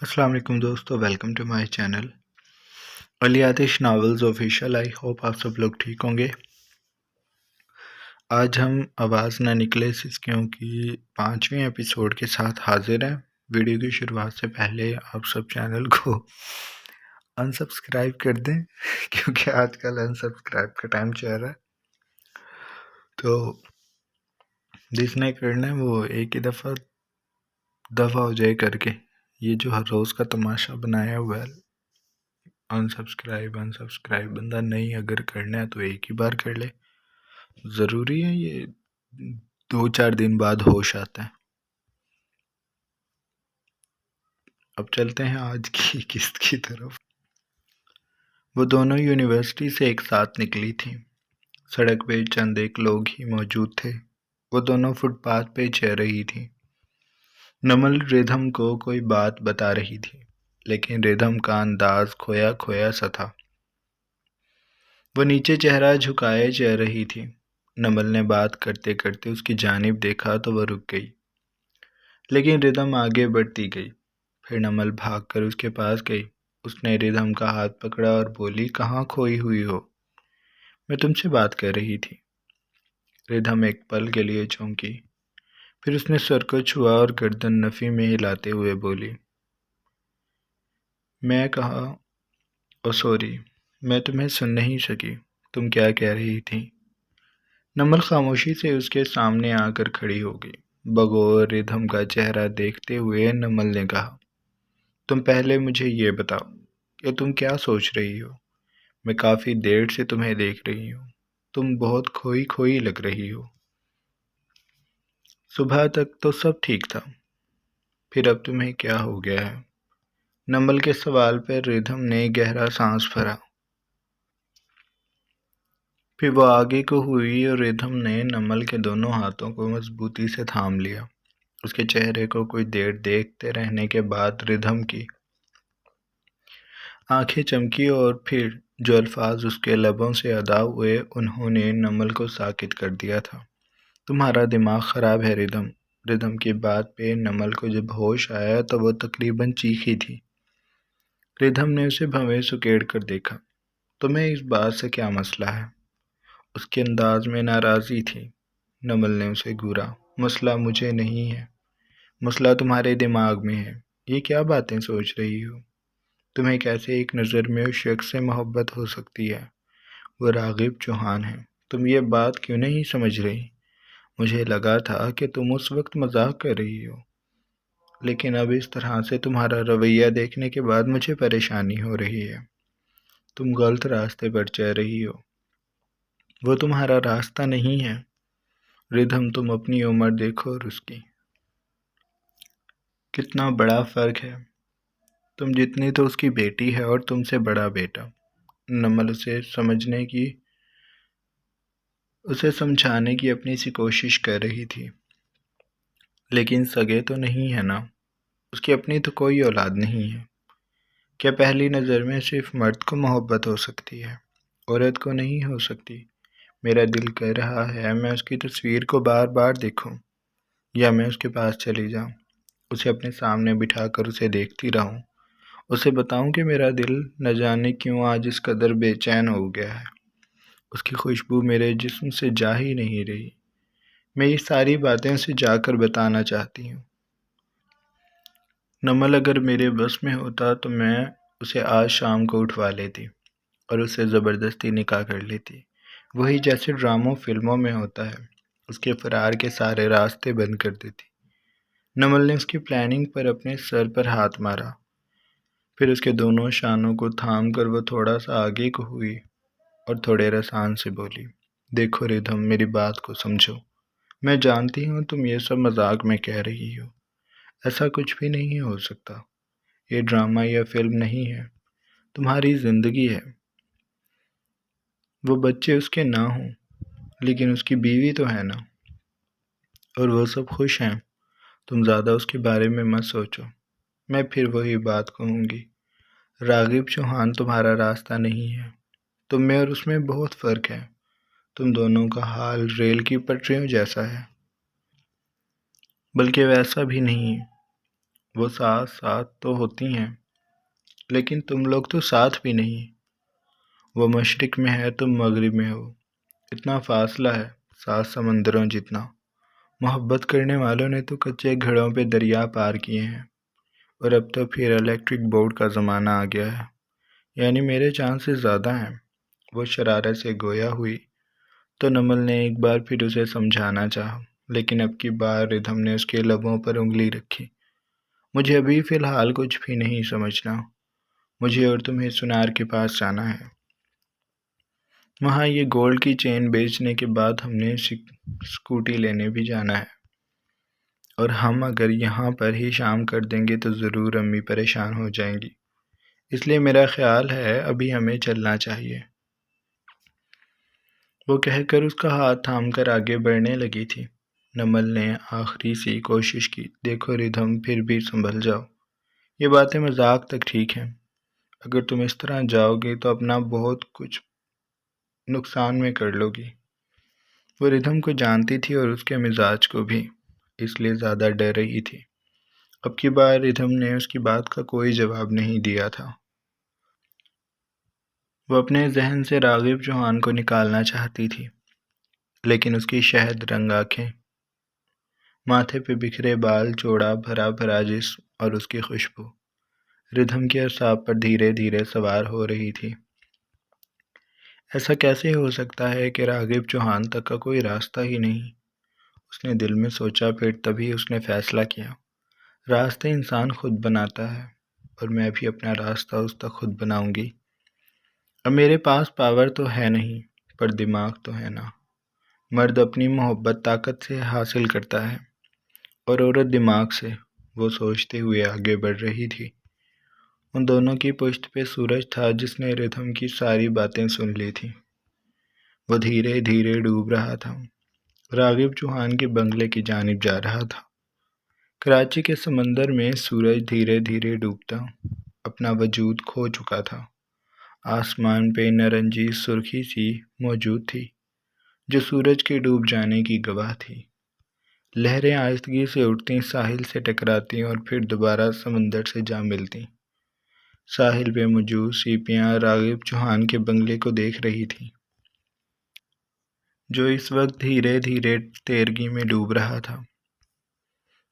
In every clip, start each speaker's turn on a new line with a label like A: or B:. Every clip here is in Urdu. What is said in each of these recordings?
A: السلام علیکم دوستو، ویلکم ٹو مائی چینل علی آتش ناولز آفیشیل۔ آئی ہوپ آپ سب لوگ ٹھیک ہوں گے۔ آج ہم آواز نہ نکلے سسکیوں کی 5ویں ایپیسوڈ کے ساتھ حاضر ہیں۔ ویڈیو کی شروعات سے پہلے آپ سب چینل کو انسبسکرائب کر دیں کیونکہ آج کل انسبسکرائب کا ٹائم چل رہا ہے، تو جس نے کرنا ہے وہ ایک ہی دفعہ ہو جائے کر کے۔ یہ جو ہر روز کا تماشا بنایا ہوا ہے انسبسکرائب بندہ نہیں اگر کرنا ہے تو ایک ہی بار کر لے، ضروری ہے یہ 2-4 دن بعد ہوش آتا ہے۔ اب چلتے ہیں آج کی قسط کی طرف۔ وہ دونوں یونیورسٹی سے ایک ساتھ نکلی تھیں۔ سڑک پہ چند ایک لوگ ہی موجود تھے۔ وہ دونوں فٹ پاتھ پہ چل رہی تھیں۔ نمل ردھم کو کوئی بات بتا رہی تھی، لیکن ردھم کا انداز کھویا کھویا سا تھا۔ وہ نیچے چہرہ جھکائے چل رہی تھی۔ نمل نے بات کرتے کرتے اس کی جانب دیکھا تو وہ رک گئی، لیکن ردھم آگے بڑھتی گئی۔ پھر نمل بھاگ کر اس کے پاس گئی۔ اس نے ردھم کا ہاتھ پکڑا اور بولی، کہاں کھوئی ہوئی ہو؟ میں تم سے بات کر رہی تھی۔ ردھم ایک پل کے لیے چونکی، پھر اس نے سر کو چھوا اور گردن نفی میں ہلاتے ہوئے بولی، میں کہا سوری، میں تمہیں سن نہیں سکی، تم کیا کہہ رہی تھی؟ نمل خاموشی سے اس کے سامنے آ کر کھڑی ہو گئی۔ بغور ردھم کا چہرہ دیکھتے ہوئے نمل نے کہا، تم پہلے مجھے یہ بتاؤ کہ تم کیا سوچ رہی ہو؟ میں کافی دیر سے تمہیں دیکھ رہی ہوں، تم بہت کھوئی کھوئی لگ رہی ہو۔ صبح تک تو سب ٹھیک تھا، پھر اب تمہیں کیا ہو گیا ہے؟ نمل کے سوال پر ردھم نے گہرا سانس بھرا۔ پھر وہ آگے کو ہوئی اور ردھم نے نمل کے دونوں ہاتھوں کو مضبوطی سے تھام لیا۔ اس کے چہرے کو کوئی دیر دیکھتے رہنے کے بعد ردھم کی آنکھیں چمکی اور پھر جو الفاظ اس کے لبوں سے ادا ہوئے انہوں نے نمل کو ساکت کر دیا تھا۔ تمہارا دماغ خراب ہے ردھم۔ ردھم کی بات پہ نمل کو جب ہوش آیا تو وہ تقریباً چیخی تھی۔ ردھم نے اسے بھویں سکیڑ کر دیکھا۔ تمہیں اس بات سے کیا مسئلہ ہے؟ اس کے انداز میں ناراضی تھی۔ نمل نے اسے گھورا، مسئلہ مجھے نہیں ہے، مسئلہ تمہارے دماغ میں ہے۔ یہ کیا باتیں سوچ رہی ہو؟ تمہیں کیسے ایک نظر میں اس شخص سے محبت ہو سکتی ہے؟ وہ راغب چوہان ہے۔ تم یہ بات کیوں نہیں سمجھ رہی؟ مجھے لگا تھا کہ تم اس وقت مذاق کر رہی ہو، لیکن اب اس طرح سے تمہارا رویہ دیکھنے کے بعد مجھے پریشانی ہو رہی ہے۔ تم غلط راستے پر چل رہی ہو، وہ تمہارا راستہ نہیں ہے۔ ردھم، تم اپنی عمر دیکھو اور اس کی، کتنا بڑا فرق ہے۔ تم جتنی تو اس کی بیٹی ہے اور تم سے بڑا بیٹا۔ نمل اسے سمجھانے کی اپنی سی کوشش کر رہی تھی، لیکن سگے تو نہیں ہے نا، اس کی اپنی تو کوئی اولاد نہیں ہے۔ کیا پہلی نظر میں صرف مرد کو محبت ہو سکتی ہے، عورت کو نہیں ہو سکتی؟ میرا دل کہہ رہا ہے میں اس کی تصویر کو بار بار دیکھوں، یا میں اس کے پاس چلی جاؤں، اسے اپنے سامنے بٹھا کر اسے دیکھتی رہوں، اسے بتاؤں کہ میرا دل نہ جانے کیوں آج اس قدر بے چین ہو گیا ہے، اس کی خوشبو میرے جسم سے جا ہی نہیں رہی۔ میں یہ ساری باتیں اسے جا کر بتانا چاہتی ہوں۔ نمل، اگر میرے بس میں ہوتا تو میں اسے آج شام کو اٹھوا لیتی اور اسے زبردستی نکاح کر لیتی، وہی جیسے ڈراموں فلموں میں ہوتا ہے، اس کے فرار کے سارے راستے بند کر دیتی۔ نمل نے اس کی پلاننگ پر اپنے سر پر ہاتھ مارا، پھر اس کے دونوں شانوں کو تھام کر وہ تھوڑا سا آگے کو ہوئی اور تھوڑے رسان سے بولی، دیکھو ردھم، میری بات کو سمجھو، میں جانتی ہوں تم یہ سب مذاق میں کہہ رہی ہو، ایسا کچھ بھی نہیں ہو سکتا، یہ ڈرامہ یا فلم نہیں ہے، تمہاری زندگی ہے۔ وہ بچے اس کے نہ ہوں، لیکن اس کی بیوی تو ہے نا، اور وہ سب خوش ہیں۔ تم زیادہ اس کے بارے میں مت سوچو۔ میں پھر وہی بات کہوں گی، راغب چوہان تمہارا راستہ نہیں ہے۔ تم میں اور اس میں بہت فرق ہے۔ تم دونوں کا حال ریل کی پٹریوں جیسا ہے، بلکہ ویسا بھی نہیں، وہ ساتھ ساتھ تو ہوتی ہیں، لیکن تم لوگ تو ساتھ بھی نہیں۔ وہ مشرق میں ہے، تم مغرب میں ہو، اتنا فاصلہ ہے، 7 سمندروں جتنا۔ محبت کرنے والوں نے تو کچے گھڑوں پہ دریا پار کیے ہیں، اور اب تو پھر الیکٹرک بورڈ کا زمانہ آ گیا ہے، یعنی میرے چاند سے زیادہ ہیں۔ وہ شرارت سے گویا ہوئی تو نمل نے ایک بار پھر اسے سمجھانا چاہا، لیکن اب کی بار ردھم نے اس کے لبوں پر انگلی رکھی۔ مجھے ابھی فی الحال کچھ بھی نہیں سمجھنا، مجھے اور تمہیں سنار کے پاس جانا ہے۔ وہاں یہ گولڈ کی چین بیچنے کے بعد ہم نے اسکوٹی لینے بھی جانا ہے، اور ہم اگر یہاں پر ہی شام کر دیں گے تو ضرور امی پریشان ہو جائیں گی، اس لیے میرا خیال ہے ابھی ہمیں چلنا چاہیے۔ وہ کہہ کر اس کا ہاتھ تھام کر آگے بڑھنے لگی تھی۔ نمل نے آخری سی کوشش کی، دیکھو ردھم، پھر بھی سنبھل جاؤ، یہ باتیں مذاق تک ٹھیک ہیں، اگر تم اس طرح جاؤ گے تو اپنا بہت کچھ نقصان میں کر لو گی۔ وہ ردھم کو جانتی تھی اور اس کے مزاج کو بھی، اس لیے زیادہ ڈر رہی تھی۔ اب کی بار ردھم نے اس کی بات کا کوئی جواب نہیں دیا تھا۔ وہ اپنے ذہن سے راغب چوہان کو نکالنا چاہتی تھی، لیکن اس کی شہد رنگ آنکھیں، ماتھے پہ بکھرے بال، چوڑا بھرا بھرا جسم اور اس کی خوشبو ردھم کے اعصاب پر دھیرے دھیرے سوار ہو رہی تھی۔ ایسا کیسے ہو سکتا ہے کہ راغب چوہان تک کا کوئی راستہ ہی نہیں؟ اس نے دل میں سوچا، پھر تبھی اس نے فیصلہ کیا، راستے انسان خود بناتا ہے، اور میں بھی اپنا راستہ اس تک خود بناؤں گی۔ اب میرے پاس پاور تو ہے نہیں، پر دماغ تو ہے نا۔ مرد اپنی محبت طاقت سے حاصل کرتا ہے، اور عورت دماغ سے۔ وہ سوچتے ہوئے آگے بڑھ رہی تھی۔ ان دونوں کی پشت پہ سورج تھا جس نے ردھم کی ساری باتیں سن لی تھی۔ وہ دھیرے دھیرے ڈوب رہا تھا، راغب چوہان کے بنگلے کی جانب جا رہا تھا۔ کراچی کے سمندر میں سورج دھیرے دھیرے ڈوبتا اپنا وجود کھو چکا تھا۔ آسمان پہ نارنجی سرخی سی موجود تھی جو سورج کے ڈوب جانے کی گواہ تھی۔ لہریں آہستگی سے اٹھتی، ساحل سے ٹکراتی اور پھر دوبارہ سمندر سے جا ملتی۔ ساحل پہ موجود سیپیاں راغب چوہان کے بنگلے کو دیکھ رہی تھی، جو اس وقت دھیرے دھیرے تیرگی میں ڈوب رہا تھا۔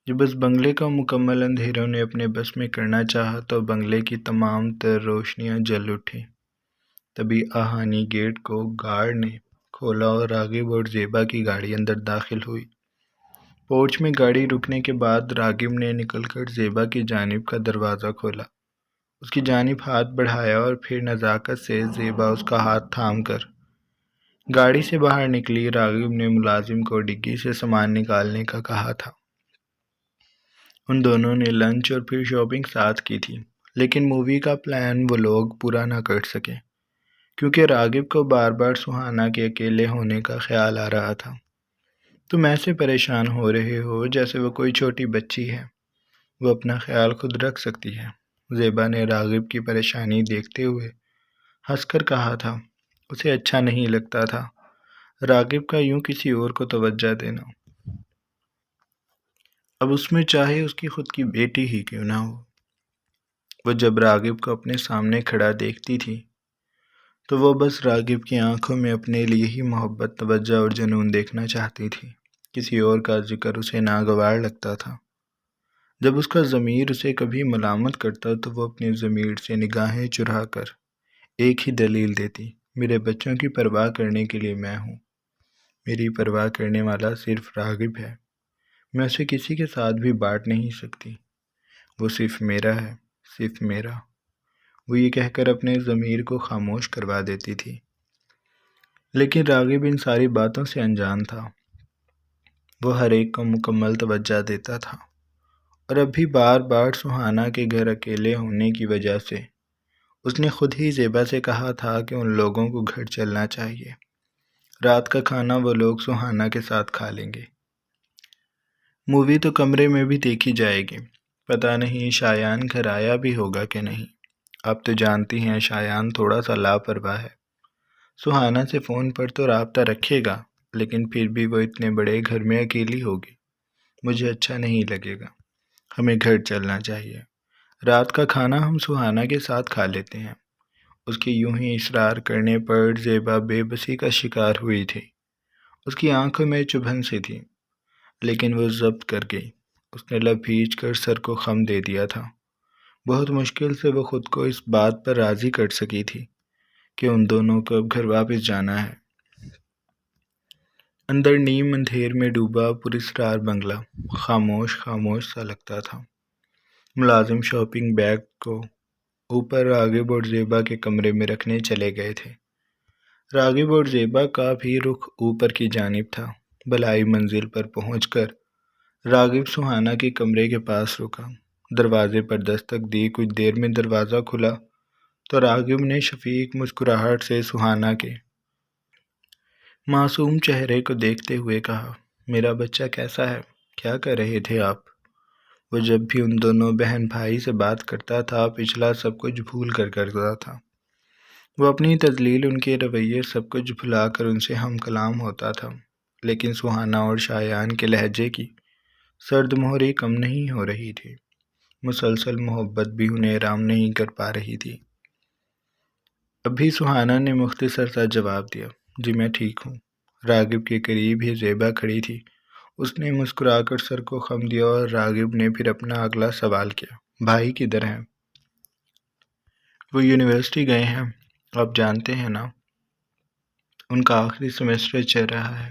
A: جب اس بنگلے کا مکمل اندھیروں نے اپنے بس میں کرنا چاہا تو بنگلے کی تمام تر روشنیاں جل اٹھیں۔ تبھی آہانی گیٹ کو گارڈ نے کھولا اور راغب اور زیبا کی گاڑی اندر داخل ہوئی۔ پورچ میں گاڑی رکنے کے بعد راغب نے نکل کر زیبا کی جانب کا دروازہ کھولا، اس کی جانب ہاتھ بڑھایا اور پھر نزاکت سے زیبا اس کا ہاتھ تھام کر گاڑی سے باہر نکلی۔ راغب نے ملازم کو ڈگی سے سامان نکالنے کا کہا تھا۔ ان دونوں نے لنچ اور پھر شاپنگ ساتھ کی تھی، لیکن مووی کا پلان وہ لوگ پورا نہ کر سکے کیونکہ راغب کو بار بار سہانا کے اکیلے ہونے کا خیال آ رہا تھا۔ تم ایسے پریشان ہو رہے ہو جیسے وہ کوئی چھوٹی بچی ہے، وہ اپنا خیال خود رکھ سکتی ہے، زیبا نے راغب کی پریشانی دیکھتے ہوئے ہنس کر کہا تھا۔ اسے اچھا نہیں لگتا تھا راغب کا یوں کسی اور کو توجہ دینا، اب اس میں چاہے اس کی خود کی بیٹی ہی کیوں نہ ہو۔ وہ جب راغب کو اپنے سامنے کھڑا دیکھتی تھی تو وہ بس راغب کی آنکھوں میں اپنے لیے ہی محبت، توجہ اور جنون دیکھنا چاہتی تھی۔ کسی اور کا ذکر اسے ناگوار لگتا تھا۔ جب اس کا ضمیر اسے کبھی ملامت کرتا تو وہ اپنی ضمیر سے نگاہیں چرا کر ایک ہی دلیل دیتی، میرے بچوں کی پرواہ کرنے کے لیے میں ہوں، میری پرواہ کرنے والا صرف راغب ہے، میں اسے کسی کے ساتھ بھی بانٹ نہیں سکتی، وہ صرف میرا ہے، صرف میرا۔ وہ یہ کہہ کر اپنے ضمیر کو خاموش کروا دیتی تھی، لیکن راغب ان ساری باتوں سے انجان تھا۔ وہ ہر ایک کو مکمل توجہ دیتا تھا، اور اب بھی بار بار سہانا کے گھر اکیلے ہونے کی وجہ سے اس نے خود ہی زیبا سے کہا تھا کہ ان لوگوں کو گھر چلنا چاہیے، رات کا کھانا وہ لوگ سہانا کے ساتھ کھا لیں گے، مووی تو کمرے میں بھی دیکھی جائے گی، پتہ نہیں شایان گھر آیا بھی ہوگا کہ نہیں۔ آپ تو جانتی ہیں شایان تھوڑا سا لاپرواہ ہے، سہانا سے فون پر تو رابطہ رکھے گا، لیکن پھر بھی وہ اتنے بڑے گھر میں اکیلی ہوگی، مجھے اچھا نہیں لگے گا۔ ہمیں گھر چلنا چاہیے۔ رات کا کھانا ہم سہانا کے ساتھ کھا لیتے ہیں۔ اس کے یوں ہی اصرار کرنے پر زیبا بے بسی کا شکار ہوئی تھی۔ اس کی آنکھوں میں چبھن سی تھی، لیکن وہ ضبط کر گئی۔ اس نے لب بھیج کر سر کو خم دے دیا تھا۔ بہت مشکل سے وہ خود کو اس بات پر راضی کر سکی تھی کہ ان دونوں کو اب گھر واپس جانا ہے۔ اندر نیم اندھیر میں ڈوبا پراسرار بنگلہ خاموش خاموش سا لگتا تھا۔ ملازم شاپنگ بیگ کو اوپر راغب اور زیبا کے کمرے میں رکھنے چلے گئے تھے۔ راغب اور زیبا کا بھی رخ اوپر کی جانب تھا۔ بلائی منزل پر پہنچ کر راغب سہانا کے کمرے کے پاس رکا۔ دروازے پر دستک دی۔ کچھ دیر میں دروازہ کھلا تو راغب نے شفیق مسکراہٹ سے سہانا کے معصوم چہرے کو دیکھتے ہوئے کہا، میرا بچہ کیسا ہے؟ کیا کر رہے تھے آپ؟ وہ جب بھی ان دونوں بہن بھائی سے بات کرتا تھا پچھلا سب کچھ بھول کر کرتا تھا۔ وہ اپنی تذلیل، ان کے رویے، سب کچھ بھلا کر ان سے ہم کلام ہوتا تھا، لیکن سہانا اور شایان کے لہجے کی سرد مہری کم نہیں ہو رہی تھی۔ مسلسل محبت بھی انہیں آرام نہیں کر پا رہی تھی۔ ابھی سہانا نے مختصر سا جواب دیا، جی میں ٹھیک ہوں۔ راغب کے قریب ہی زیبا کھڑی تھی۔ اس نے مسکرا کر سر کو خم دیا اور راغب نے پھر اپنا اگلا سوال کیا، بھائی کدھر ہیں؟ وہ یونیورسٹی گئے ہیں، آپ جانتے ہیں نا، ان کا آخری سیمسٹر چل رہا ہے،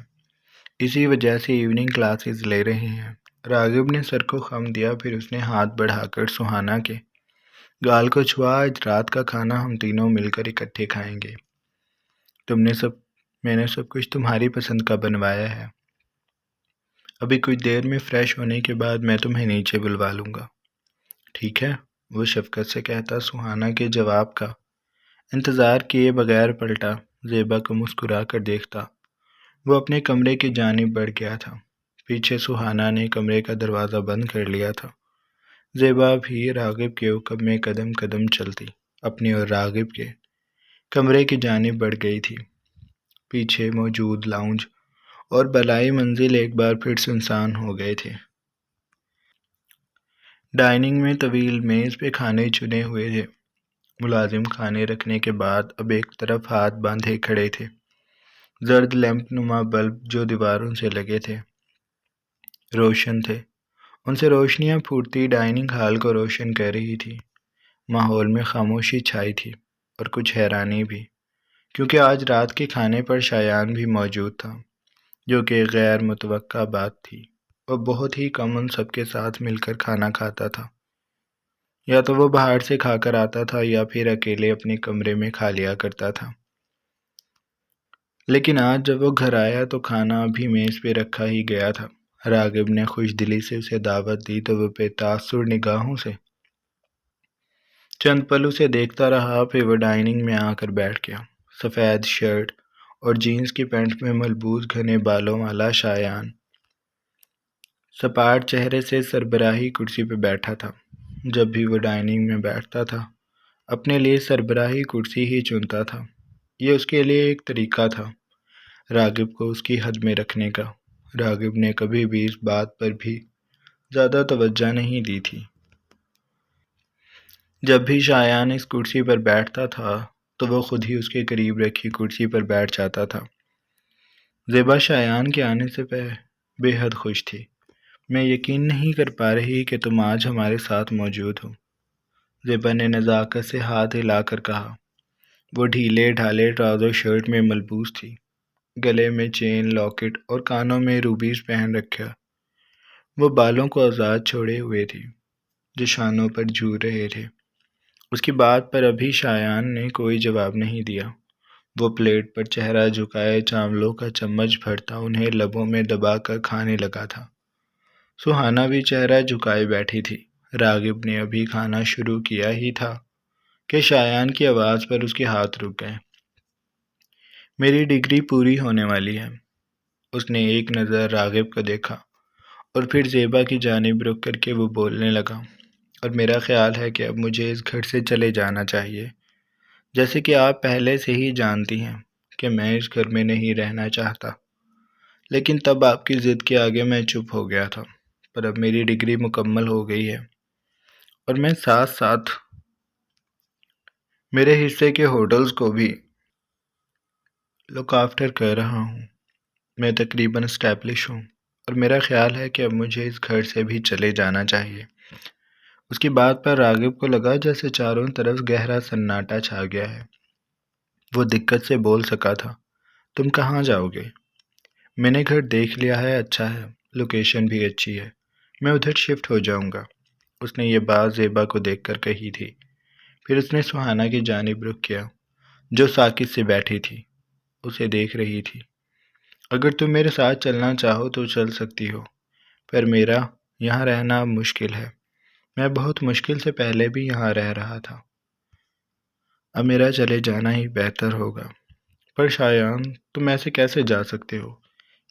A: اسی وجہ سے ایوننگ کلاسز لے رہے ہیں۔ راغب نے سر کو خم دیا، پھر اس نے ہاتھ بڑھا کر سہانا کے گال کو چھوا، آج رات کا کھانا ہم تینوں مل کر اکٹھے کھائیں گے۔ میں نے سب کچھ تمہاری پسند کا بنوایا ہے۔ ابھی کچھ دیر میں فریش ہونے کے بعد میں تمہیں نیچے بلوا لوں گا، ٹھیک ہے؟ وہ شفقت سے کہتا سہانا کے جواب کا انتظار کیے بغیر پلٹا۔ زیبا کو مسکرا کر دیکھتا وہ اپنے کمرے کی جانب بڑھ گیا تھا۔ پیچھے سہانا نے کمرے کا دروازہ بند کر لیا تھا۔ زیبا بھی راغب کے عقب میں قدم قدم چلتی اپنی اور راغب کے کمرے کی جانب بڑھ گئی تھی۔ پیچھے موجود لاؤنج اور بالائی منزل ایک بار پھر سنسان ہو گئے تھے۔ ڈائننگ میں طویل میز پہ کھانے چنے ہوئے تھے۔ ملازم کھانے رکھنے کے بعد اب ایک طرف ہاتھ باندھے کھڑے تھے۔ زرد لیمپ نما بلب جو دیواروں سے لگے تھے روشن تھے، ان سے روشنیاں پھوٹتی ڈائننگ ہال کو روشن کر رہی تھی۔ ماحول میں خاموشی چھائی تھی اور کچھ حیرانی بھی، کیونکہ آج رات کے کھانے پر شایان بھی موجود تھا، جو کہ غیر متوقع بات تھی۔ وہ بہت ہی کم ان سب کے ساتھ مل کر کھانا کھاتا تھا، یا تو وہ باہر سے کھا کر آتا تھا یا پھر اکیلے اپنے کمرے میں کھا لیا کرتا تھا۔ لیکن آج جب وہ گھر آیا تو کھانا ابھی میز پہ رکھا ہی گیا تھا۔ راغب نے خوش دلی سے اسے دعوت دی تو وہ بے تاثر نگاہوں سے چند پل اسے دیکھتا رہا، پھر وہ ڈائننگ میں آ کر بیٹھ گیا۔ سفید شرٹ اور جینز کی پینٹ میں ملبوس گھنے بالوں والا شایان سپاٹ چہرے سے سربراہی کرسی پہ بیٹھا تھا۔ جب بھی وہ ڈائننگ میں بیٹھتا تھا اپنے لیے سربراہی کرسی ہی چنتا تھا۔ یہ اس کے لیے ایک طریقہ تھا راغب کو اس کی حد میں رکھنے کا۔ راغب نے کبھی بھی اس بات پر بھی زیادہ توجہ نہیں دی تھی۔ جب بھی شایان اس کرسی پر بیٹھتا تھا تو وہ خود ہی اس کے قریب رکھی کرسی پر بیٹھ جاتا تھا۔ زیبا شایان کے آنے سے بے حد خوش تھی۔ میں یقین نہیں کر پا رہی کہ تم آج ہمارے ساتھ موجود ہو، زیبا نے نزاکت سے ہاتھ ہلا کر کہا۔ وہ ڈھیلے ڈھالے ٹراؤزر شرٹ میں ملبوس تھی، گلے میں چین، لاکٹ اور کانوں میں روبیز پہن رکھا۔ وہ بالوں کو آزاد چھوڑے ہوئے تھی جو شانوں پر جھول رہے تھے۔ اس کی بات پر ابھی شایان نے کوئی جواب نہیں دیا۔ وہ پلیٹ پر چہرہ جھکائے چاولوں کا چمچ بھرتا انہیں لبوں میں دبا کر کھانے لگا تھا۔ سہانا بھی چہرہ جھکائے بیٹھی تھی۔ راغب نے ابھی کھانا شروع کیا ہی تھا کہ شایان کی آواز پر اس کے ہاتھ رک گئے۔ میری ڈگری پوری ہونے والی ہے۔ اس نے ایک نظر راغب کو دیکھا اور پھر زیبا کی جانب رک کر کے وہ بولنے لگا، اور میرا خیال ہے کہ اب مجھے اس گھر سے چلے جانا چاہیے۔ جیسے کہ آپ پہلے سے ہی جانتی ہیں کہ میں اس گھر میں نہیں رہنا چاہتا، لیکن تب آپ کی ضد کے آگے میں چپ ہو گیا تھا۔ پر اب میری ڈگری مکمل ہو گئی ہے اور میں ساتھ ساتھ میرے حصے کے ہوٹلز کو بھی لک آفٹر کر رہا ہوں۔ میں تقریباً اسٹیبلش ہوں اور میرا خیال ہے کہ اب مجھے اس گھر سے بھی چلے جانا چاہیے۔ اس کی بات پر راغب کو لگا جیسے چاروں طرف گہرا سناٹا چھا گیا ہے۔ وہ دقت سے بول سکا تھا، تم کہاں جاؤ گے؟ میں نے گھر دیکھ لیا ہے، اچھا ہے، لوکیشن بھی اچھی ہے، میں ادھر شفٹ ہو جاؤں گا۔ اس نے یہ بات زیبا کو دیکھ کر کہی تھی۔ پھر اس نے سہانا کی جانب رخ کیا جو ساکت سے بیٹھی تھی، اسے دیکھ رہی تھی۔ اگر تم میرے ساتھ چلنا چاہو تو چل سکتی ہو، پر میرا یہاں رہنا اب مشکل ہے۔ میں بہت مشکل سے پہلے بھی یہاں رہ رہا تھا، اب میرا چلے جانا ہی بہتر ہوگا۔ پر شایان، تم ایسے کیسے جا سکتے ہو؟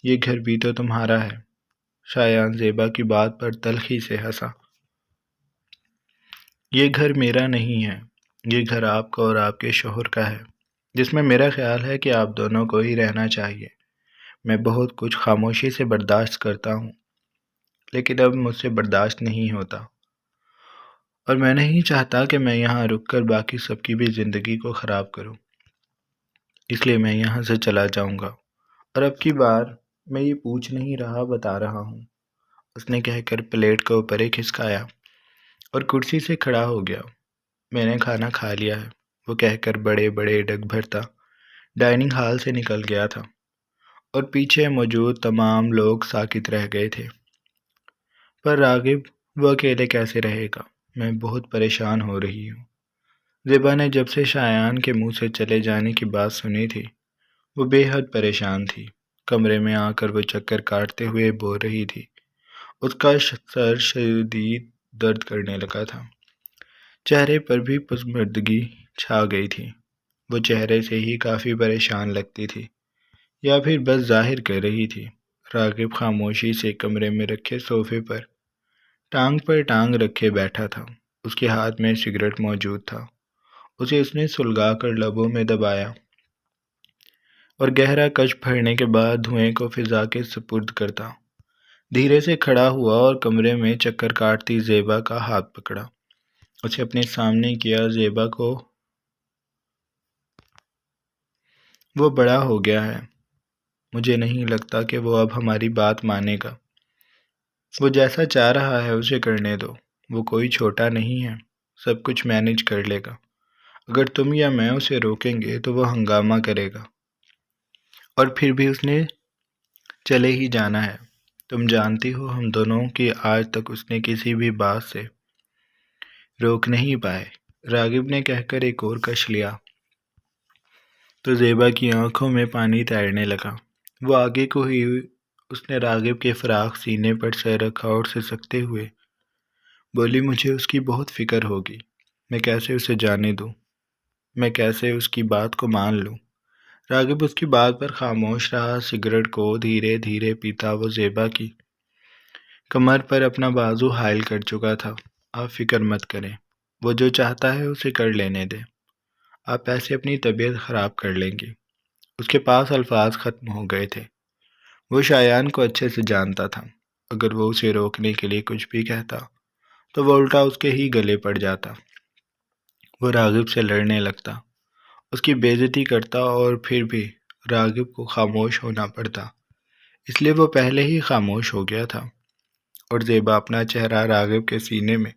A: یہ گھر بھی تو تمہارا ہے۔ شایان زیبا کی بات پر تلخی سے ہنسا۔ یہ گھر میرا نہیں ہے، یہ گھر آپ کا اور آپ کے شوہر کا ہے، جس میں میرا خیال ہے کہ آپ دونوں کو ہی رہنا چاہیے۔ میں بہت کچھ خاموشی سے برداشت کرتا ہوں، لیکن اب مجھ سے برداشت نہیں ہوتا، اور میں نہیں چاہتا کہ میں یہاں رک کر باقی سب کی بھی زندگی کو خراب کروں۔ اس لیے میں یہاں سے چلا جاؤں گا، اور اب کی بار میں یہ پوچھ نہیں رہا، بتا رہا ہوں۔ اس نے کہہ کر پلیٹ کو اوپر کھسکایا اور کرسی سے کھڑا ہو گیا۔ میں نے کھانا کھا لیا ہے، وہ کہہ کر بڑے بڑے ڈگ بھرتا ڈائننگ ہال سے نکل گیا تھا، اور پیچھے موجود تمام لوگ ساکت رہ گئے تھے۔ پر راغب، وہ اکیلے کیسے رہے گا؟ میں بہت پریشان ہو رہی ہوں۔ زیبا نے جب سے شایان کے منہ سے چلے جانے کی بات سنی تھی، وہ بے حد پریشان تھی۔ کمرے میں آ کر وہ چکر کاٹتے ہوئے بول رہی تھی۔ اس کا سر شدید درد کرنے لگا تھا، چہرے پر بھی پسماندگی چھا گئی تھی۔ وہ چہرے سے ہی کافی پریشان لگتی تھی، یا پھر بس ظاہر کر رہی تھی۔ راغب خاموشی سے کمرے میں رکھے صوفے پر ٹانگ رکھے بیٹھا تھا۔ اس کے ہاتھ میں سگریٹ موجود تھا، اسے اس نے سلگا کر لبوں میں دبایا اور گہرا کش بھرنے کے بعد دھوئیں کو فضا کے سپرد کرتا دھیرے سے کھڑا ہوا اور کمرے میں چکر کاٹتی زیبا کا ہاتھ پکڑا، اسے اپنے سامنے کیا۔ زیبا کو وہ بڑا ہو گیا ہے، مجھے نہیں لگتا کہ وہ اب ہماری بات مانے گا۔ وہ جیسا چاہ رہا ہے اسے کرنے دو، وہ کوئی چھوٹا نہیں ہے، سب کچھ مینج کر لے گا۔ اگر تم یا میں اسے روکیں گے تو وہ ہنگامہ کرے گا، اور پھر بھی اس نے چلے ہی جانا ہے۔ تم جانتی ہو ہم دونوں کی آج تک اس نے کسی بھی بات سے روک نہیں پائے۔ راغب نے کہہ کر ایک اور کش لیا تو زیبا کی آنکھوں میں پانی تیرنے لگا۔ وہ آگے کو ہی اس نے راغب کے فراخ سینے پر سر رکھا اور سسکتے ہوئے بولی، مجھے اس کی بہت فکر ہوگی، میں کیسے اسے جانے دوں، میں کیسے اس کی بات کو مان لوں۔ راغب اس کی بات پر خاموش رہا۔ سگریٹ کو دھیرے دھیرے پیتا وہ زیبا کی کمر پر اپنا بازو حائل کر چکا تھا۔ آپ فکر مت کریں، وہ جو چاہتا ہے اسے کر لینے دیں، آپ ایسے اپنی طبیعت خراب کر لیں گے۔ اس کے پاس الفاظ ختم ہو گئے تھے۔ وہ شایان کو اچھے سے جانتا تھا، اگر وہ اسے روکنے کے لیے کچھ بھی کہتا تو وہ الٹا اس کے ہی گلے پڑ جاتا۔ وہ راغب سے لڑنے لگتا، اس کی بے عزتی کرتا، اور پھر بھی راغب کو خاموش ہونا پڑتا، اس لیے وہ پہلے ہی خاموش ہو گیا تھا۔ اور زیبا اپنا چہرہ راغب کے سینے میں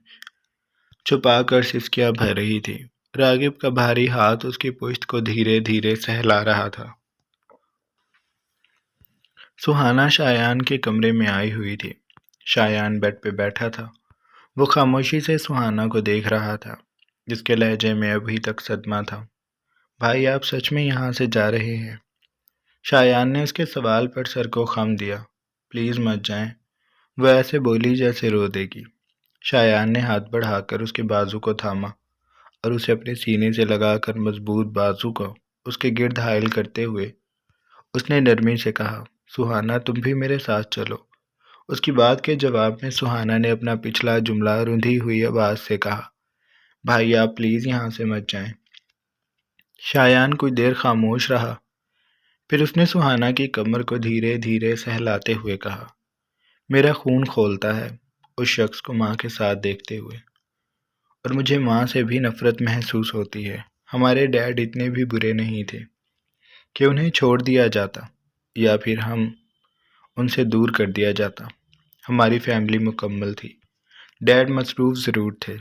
A: چھپا کر سسکیاں بھر رہی تھی۔ راغب کا بھاری ہاتھ اس کی پشت کو دھیرے دھیرے سہلا رہا تھا۔ سہانا شایان کے کمرے میں آئی ہوئی تھی۔ شایان بیڈ پہ بیٹھا تھا، وہ خاموشی سے سہانا کو دیکھ رہا تھا، جس کے لہجے میں ابھی تک صدمہ تھا۔ بھائی، آپ سچ میں یہاں سے جا رہے ہیں؟ شایان نے اس کے سوال پر سر کو خم دیا۔ پلیز مت جائیں، وہ ایسے بولی جیسے رو دے گی۔ شایان نے ہاتھ بڑھا کر اس کے بازو کو تھاما اور اسے اپنے سینے سے لگا کر مضبوط بازو کو اس کے گرد حائل کرتے ہوئے اس نے نرمی سے کہا، سہانا تم بھی میرے ساتھ چلو۔ اس کی بات کے جواب میں سہانا نے اپنا پچھلا جملہ رندھی ہوئی آواز سے کہا، بھائی آپ پلیز یہاں سے مت جائیں۔ شایان کچھ دیر خاموش رہا، پھر اس نے سہانا کی کمر کو دھیرے دھیرے سہلاتے ہوئے کہا، میرا خون کھولتا ہے اس شخص کو ماں کے ساتھ دیکھتے ہوئے، اور مجھے ماں سے بھی نفرت محسوس ہوتی ہے۔ ہمارے ڈیڈ اتنے بھی برے نہیں تھے کہ انہیں چھوڑ دیا جاتا یا پھر ہم ان سے دور کر دیا جاتا۔ ہماری فیملی مکمل تھی۔ ڈیڈ مصروف ضرور تھے،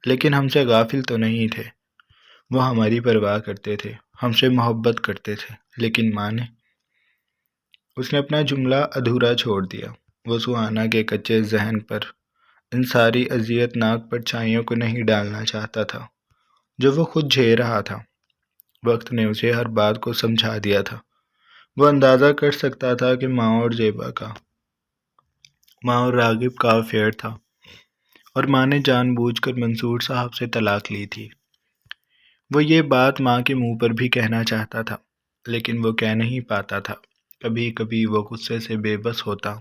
A: لیکن ہم سے غافل تو نہیں تھے۔ وہ ہماری پرواہ کرتے تھے، ہم سے محبت کرتے تھے، لیکن ماں نے اس نے اپنا جملہ ادھورا چھوڑ دیا۔ وہ سہانا کے کچے ذہن پر ان ساری اذیت ناک پرچھائیوں کو نہیں ڈالنا چاہتا تھا جو وہ خود جھیل رہا تھا۔ وقت نے اسے ہر بات کو سمجھا دیا تھا۔ وہ اندازہ کر سکتا تھا کہ ماں اور راغب کا افیئر تھا، اور ماں نے جان بوجھ کر منصور صاحب سے طلاق لی تھی۔ وہ یہ بات ماں کے منہ پر بھی کہنا چاہتا تھا، لیکن وہ کہہ نہیں پاتا تھا۔ کبھی کبھی وہ غصے سے بے بس ہوتا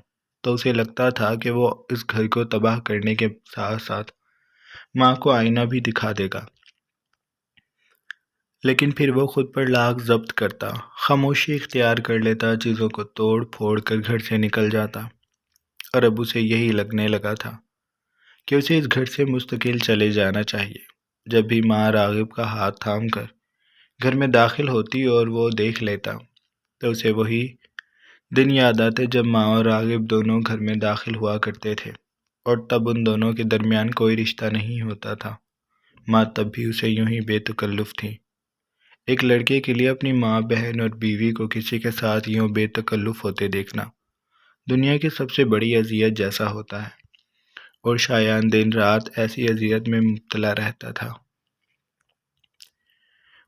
A: تو اسے لگتا تھا کہ وہ اس گھر کو تباہ کرنے کے ساتھ ساتھ ماں کو آئینہ بھی دکھا دے گا، لیکن پھر وہ خود پر لاکھ ضبط کرتا، خاموشی اختیار کر لیتا، چیزوں کو توڑ پھوڑ کر گھر سے نکل جاتا۔ اور اب اسے یہی لگنے لگا تھا کہ اسے اس گھر سے مستقل چلے جانا چاہیے۔ جب بھی ماں راغب کا ہاتھ تھام کر گھر میں داخل ہوتی اور وہ دیکھ لیتا تو اسے وہی دن یاد آتے جب ماں اور راغب دونوں گھر میں داخل ہوا کرتے تھے، اور تب ان دونوں کے درمیان کوئی رشتہ نہیں ہوتا تھا۔ ماں تب بھی اسے یوں ہی بے تکلف تھی۔ ایک لڑکے کے لیے اپنی ماں، بہن اور بیوی کو کسی کے ساتھ یوں بے تکلف ہوتے دیکھنا دنیا کی سب سے بڑی اذیت جیسا ہوتا ہے، اور شایان دن رات ایسی اذیت میں مبتلا رہتا تھا۔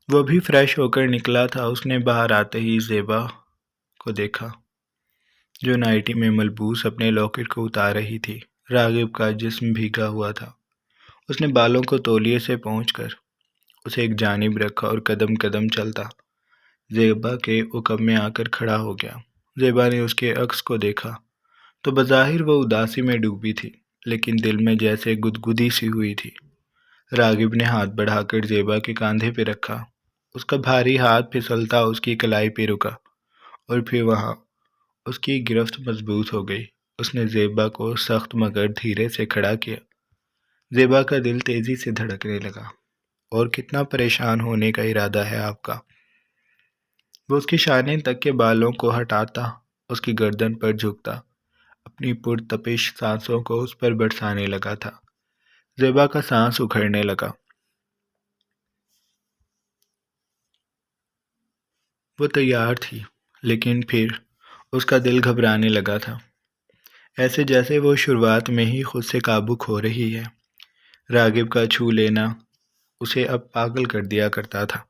A: وہ بھی فریش ہو کر نکلا تھا۔ اس نے باہر آتے ہی زیبا کو دیکھا جو نائٹی میں ملبوس اپنے لاکٹ کو اتار رہی تھی۔ راغب کا جسم بھیگا ہوا تھا۔ اس نے بالوں کو تولیے سے پہنچ کر اسے ایک جانب رکھا اور قدم قدم چلتا زیبا کے عقب میں آ کر کھڑا ہو گیا۔ زیبا نے اس کے عکس کو دیکھا تو بظاہر وہ اداسی میں ڈوبی تھی، لیکن دل میں جیسے گدگدی سی ہوئی تھی۔ راغب نے ہاتھ بڑھا کر زیبا کے کاندھے پہ رکھا۔ اس کا بھاری ہاتھ پھسلتا اس کی کلائی پہ رکا، اور پھر وہاں اس کی گرفت مضبوط ہو گئی۔ اس نے زیبا کو سخت مگر دھیرے سے کھڑا کیا۔ زیبا کا دل تیزی سے دھڑکنے لگا۔ اور کتنا پریشان ہونے کا ارادہ ہے آپ کا؟ وہ اس کی شانے تک کے بالوں کو ہٹاتا، اس کی گردن پر جھکتا، اپنی پرتپش سانسوں کو اس پر برسانے لگا تھا۔ زیبا کا سانس اکھڑنے لگا۔ وہ تیار تھی، لیکن پھر اس کا دل گھبرانے لگا تھا، ایسے جیسے وہ شروعات میں ہی خود سے قابو کھو رہی ہے۔ راغب کا چھو لینا اسے اب پاگل کر دیا کرتا تھا۔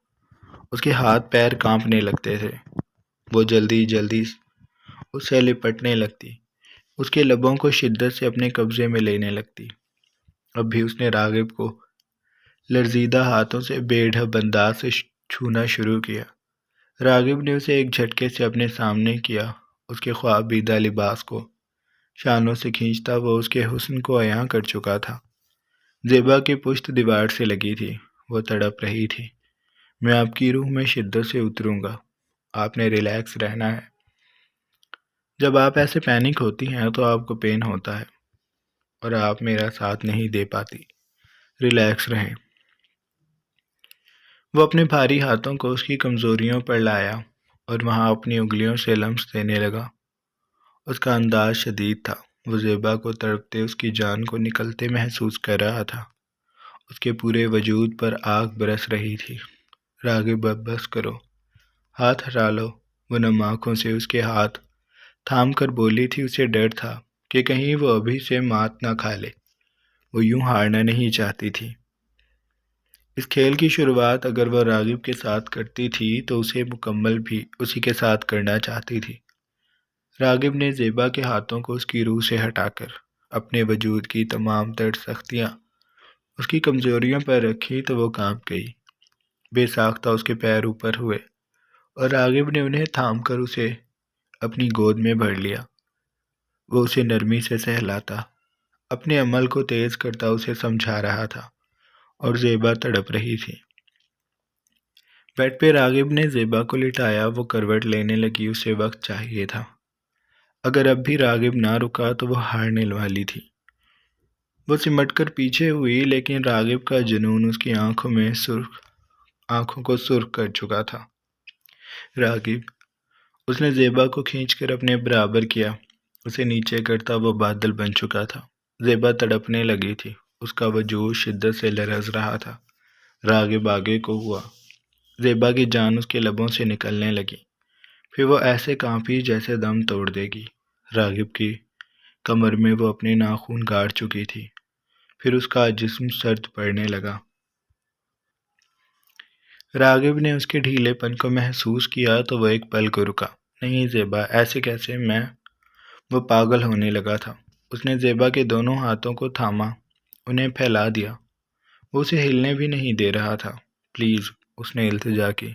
A: اس کے ہاتھ پیر کانپنے لگتے تھے۔ وہ جلدی جلدی اس سے لپٹنے لگتی، اس کے لبوں کو شدت سے اپنے قبضے میں لینے لگتی۔ اب بھی اس نے راغب کو لرزیدہ ہاتھوں سے بے ڈھب انداز سے چھونا شروع کیا۔ راغب نے اسے ایک جھٹکے سے اپنے سامنے کیا، اس کے خوابیدہ لباس کو شانوں سے کھینچتا۔ وہ اس کے حسن کو عیاں کر چکا تھا۔ زیبا کی پشت دیوار سے لگی تھی، وہ تڑپ رہی تھی۔ میں آپ کی روح میں شدت سے اتروں گا، آپ نے ریلیکس رہنا ہے۔ جب آپ ایسے پینک ہوتی ہیں تو آپ کو پین ہوتا ہے، اور آپ میرا ساتھ نہیں دے پاتی۔ ریلیکس رہیں۔ وہ اپنے بھاری ہاتھوں کو اس کی کمزوریوں پر لایا اور وہاں اپنی انگلیوں سے لمس دینے لگا۔ اس کا انداز شدید تھا۔ وہ زیبا کو تڑپتے اس کی جان کو نکلتے محسوس کر رہا تھا۔ اس کے پورے وجود پر آگ برس رہی تھی۔ راغب اب بس کرو، ہاتھ ہٹا لو۔ وہ نم آنکھوں سے اس کے ہاتھ تھام کر بولی تھی۔ اسے ڈر تھا کہ کہیں وہ ابھی سے مات نہ کھا لے۔ وہ یوں ہارنا نہیں چاہتی تھی۔ اس کھیل کی شروعات اگر وہ راغب کے ساتھ کرتی تھی تو اسے مکمل بھی اسی کے ساتھ کرنا چاہتی تھی۔ راغب نے زیبا کے ہاتھوں کو اس کی روح سے ہٹا کر اپنے وجود کی تمام تر سختیاں اس کی کمزوریوں پر رکھی تو وہ کانپ گئی۔ بے ساختہ اس کے پیر اوپر ہوئے اور راغب نے انہیں تھام کر اسے اپنی گود میں بھر لیا۔ وہ اسے نرمی سے سہلاتا، اپنے عمل کو تیز کرتا اسے سمجھا رہا تھا، اور زیبا تڑپ رہی تھی۔ بیڈ پہ راغب نے زیبا کو لٹایا۔ وہ کروٹ لینے لگی۔ اسے وقت چاہیے تھا۔ اگر اب بھی راغب نہ رکا تو وہ ہارنے والی تھی۔ وہ سمٹ کر پیچھے ہوئی، لیکن راغب کا جنون اس کی آنکھوں کو سرخ کر چکا تھا۔ راغب، اس نے زیبا کو کھینچ کر اپنے برابر کیا۔ اسے نیچے کرتا وہ بادل بن چکا تھا۔ زیبا تڑپنے لگی تھی، اس کا وجود شدت سے لرز رہا تھا۔ راغب آگے کو ہوا، زیبا کی جان اس کے لبوں سے نکلنے لگی، پھر وہ ایسے کانپی جیسے دم توڑ دے گی۔ راغب کی کمر میں وہ اپنے ناخن گاڑ چکی تھی، پھر اس کا جسم سرد پڑنے لگا۔ راغب نے اس کے ڈھیلے پن کو محسوس کیا تو وہ ایک پل کو رکا۔ نہیں زیبا، ایسے کیسے؟ وہ پاگل ہونے لگا تھا۔ اس نے زیبا کے دونوں ہاتھوں کو تھاما، انہیں پھیلا دیا۔ وہ اسے ہلنے بھی نہیں دے رہا تھا۔ پلیز، اس نے التجا کی۔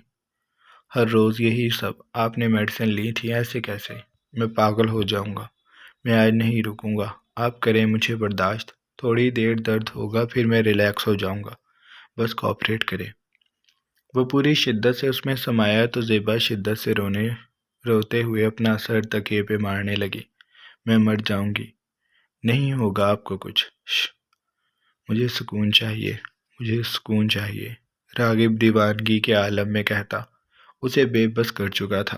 A: ہر روز یہی سب؟ آپ نے میڈیسن لی تھی، ایسے کیسے؟ میں پاگل ہو جاؤں گا، میں آج نہیں رکوں گا۔ آپ کریں مجھے برداشت، تھوڑی دیر درد ہوگا پھر میں ریلیکس ہو جاؤں گا، بس کوآپریٹ کریں۔ وہ پوری شدت سے اس میں سمایا تو زیبا شدت سے روتے ہوئے اپنا سر تکیے پہ مارنے لگی۔ میں مر جاؤں گی۔ نہیں ہوگا آپ کو کچھ، مجھے سکون چاہیے، مجھے سکون چاہیے، راغب دیوانگی کے عالم میں کہتا، اسے بے بس کر چکا تھا۔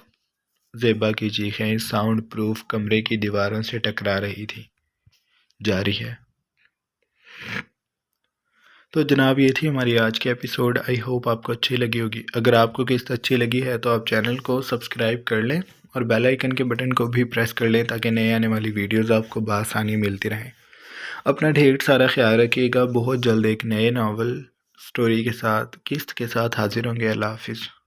A: زیبا کی چیخیں ساؤنڈ پروف کمرے کی دیواروں سے ٹکرا رہی تھی۔ جاری ہے۔ تو جناب یہ تھی ہماری آج کی ایپیسوڈ۔ آئی ہوپ آپ کو اچھی لگی ہوگی۔ اگر آپ کو قسط اچھی لگی ہے تو آپ چینل کو سبسکرائب کر لیں اور بیل آئیکن کے بٹن کو بھی پریس کر لیں تاکہ نئے آنے والی ویڈیوز آپ کو بآسانی ملتی رہیں۔ اپنا ڈھیر سارا خیال رکھیے گا۔ بہت جلد ایک نئے ناول سٹوری کے ساتھ قسط کے ساتھ حاضر ہوں گے۔ اللہ حافظ۔